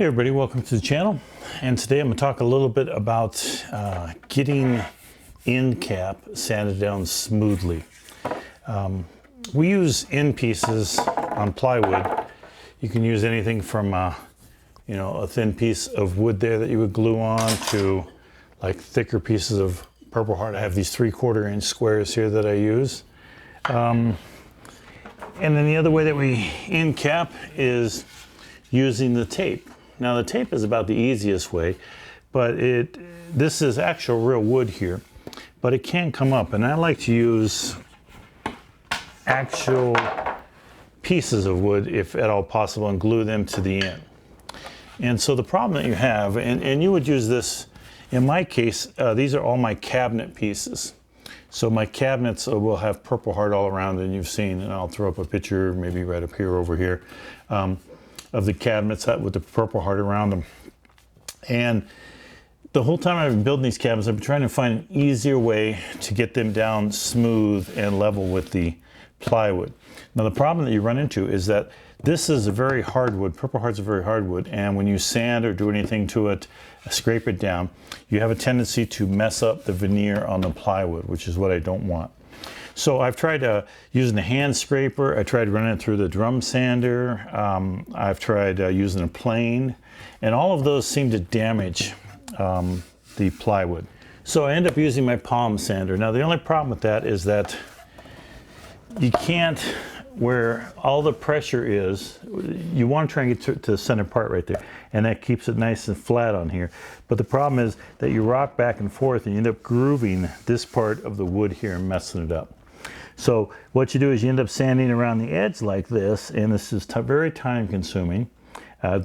Hey everybody, welcome to the channel. And today I'm going to talk a little bit about getting end cap sanded down smoothly. We use end pieces on plywood. You can use anything from a thin piece of wood there that you would glue on to like thicker pieces of Purple Heart. I have these 3/4 inch squares here that I use. And then the other way that we end cap is using the tape. Now the tape is about the easiest way, but this is actual real wood here, but it can come up, and I like to use actual pieces of wood if at all possible and glue them to the end. And so the problem that you have, and you would use this, in my case, these are all my cabinet pieces. So my cabinets will have Purple Heart all around, and you've seen, and I'll throw up a picture maybe right up here over here, of the cabinets with the Purple Heart around them. And the whole time I've been building these cabinets, I've been trying to find an easier way to get them down smooth and level with the plywood. Now the problem that you run into is that this is a very hard wood. Purple Heart's a very hard wood, and when you sand or do anything to it, scrape it down, you have a tendency to mess up the veneer on the plywood, which is what I don't want. So I've tried using a hand scraper. I tried running it through the drum sander. I've tried using a plane, and all of those seem to damage the plywood. So I end up using my palm sander. Now the only problem with that is that you can't, where all the pressure is, you want to try and get to the center part right there, and that keeps it nice and flat on here. But the problem is that you rock back and forth and you end up grooving this part of the wood here and messing it up. So what you do is you end up sanding around the edge like this, and this is very time consuming,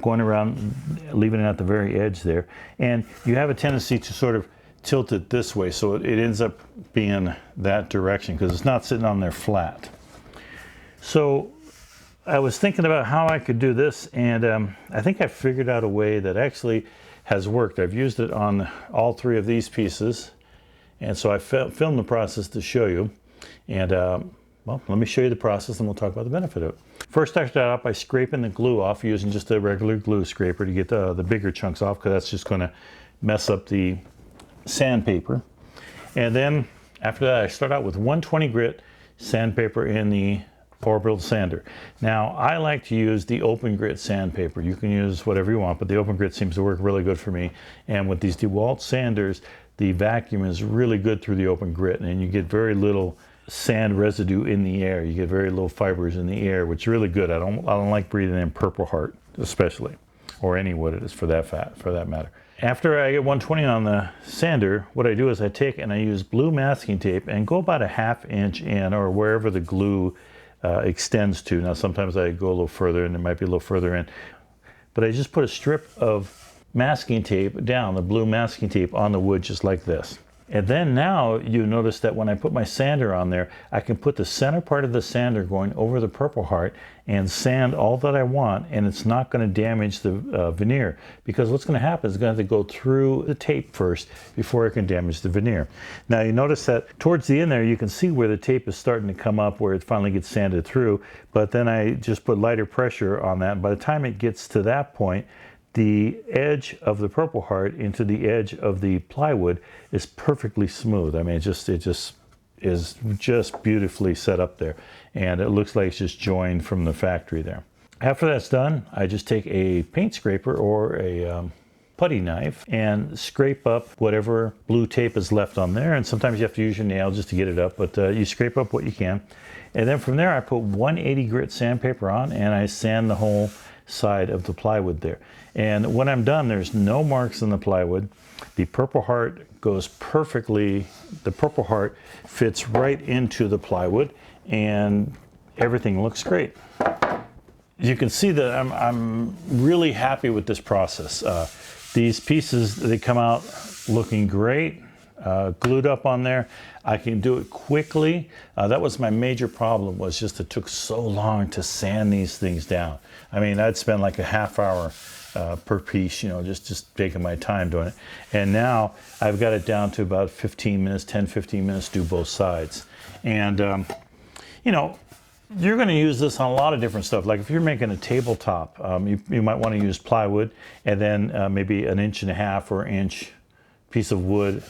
going around, leaving it at the very edge there. And you have a tendency to sort of tilt it this way, so it ends up being that direction because it's not sitting on there flat. So I was thinking about how I could do this, and I think I figured out a way that actually has worked. I've used it on all three of these pieces, and so I filmed the process to show you. And well, let me show you the process and we'll talk about the benefit of it. First, I start out by scraping the glue off using just a regular glue scraper to get the bigger chunks off, because that's just going to mess up the sandpaper. And then after that, I start out with 120 grit sandpaper in the orbital sander. Now I like to use the open grit sandpaper. You can use whatever you want, but the open grit seems to work really good for me. And with these DeWalt sanders, the vacuum is really good through the open grit, and you get very little sand residue in the air. You get very little fibers in the air, which is really good. I don't like breathing in Purple Heart, especially, or any wood it is for that matter. After I get 120 on the sander, what I do is I take and I use blue masking tape and go about a 1/2 inch in, or wherever the glue extends to. Now sometimes I go a little further, and it might be a little further in, but I just put a strip of masking tape down, the blue masking tape, on the wood just like this. And then now you notice that when I put my sander on there, I can put the center part of the sander going over the Purple Heart and sand all that I want, and it's not going to damage the veneer, because what's going to happen is it's going to have to go through the tape first before it can damage the veneer. Now you notice that towards the end there, you can see where the tape is starting to come up, where it finally gets sanded through, but then I just put lighter pressure on that. By the time it gets to that point, the edge of the Purple Heart into the edge of the plywood is perfectly smooth. I mean, it just is just beautifully set up there, and it looks like it's just joined from the factory there. After that's done, I just take a paint scraper or a putty knife and scrape up whatever blue tape is left on there, and sometimes you have to use your nail just to get it up, but you scrape up what you can. And then from there I put 180 grit sandpaper on, and I sand the whole side of the plywood there. And when I'm done, there's no marks in the plywood. The Purple Heart goes perfectly, the Purple Heart fits right into the plywood, and everything looks great. You can see that I'm really happy with this process. These pieces, they come out looking great, glued up on there. I can do it quickly. That was my major problem, was just it took so long to sand these things down. I mean, I'd spend like a 1/2 hour per piece, just taking my time doing it. And now I've got it down to about 15 minutes, 10, 15 minutes to do both sides. And, You're going to use this on a lot of different stuff. Like if you're making a tabletop, you might want to use plywood and then maybe 1.5 or inch piece of wood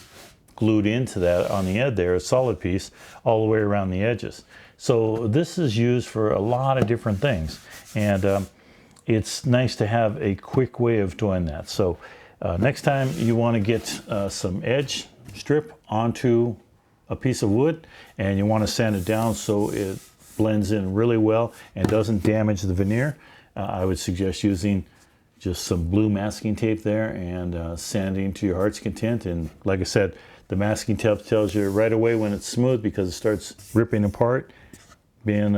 glued into that on the edge there, a solid piece all the way around the edges. So this is used for a lot of different things, and it's nice to have a quick way of doing that. So next time you want to get some edge strip onto a piece of wood and you want to sand it down so it blends in really well and doesn't damage the veneer, I would suggest using just some blue masking tape there and sanding to your heart's content. And like I said, the masking tape tells you right away when it's smooth because it starts ripping apart, being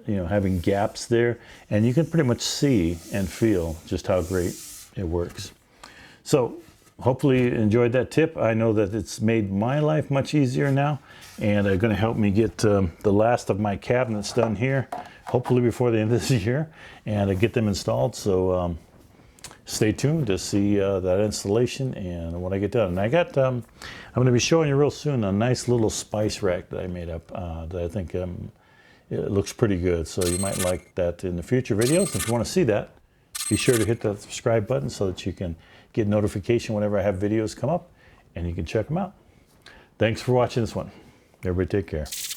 having gaps there, and you can pretty much see and feel just how great it works. So hopefully you enjoyed that tip. I know that it's made my life much easier now, and going to help me get the last of my cabinets done here, hopefully before the end of this year, and get them installed. So stay tuned to see that installation and when I get done. And I got, I'm going to be showing you real soon a nice little spice rack that I made up that I think it looks pretty good. So you might like that in the future videos. If you want to see that, be sure to hit that subscribe button so that you can get notification whenever I have videos come up and you can check them out. Thanks for watching this one. Everybody take care.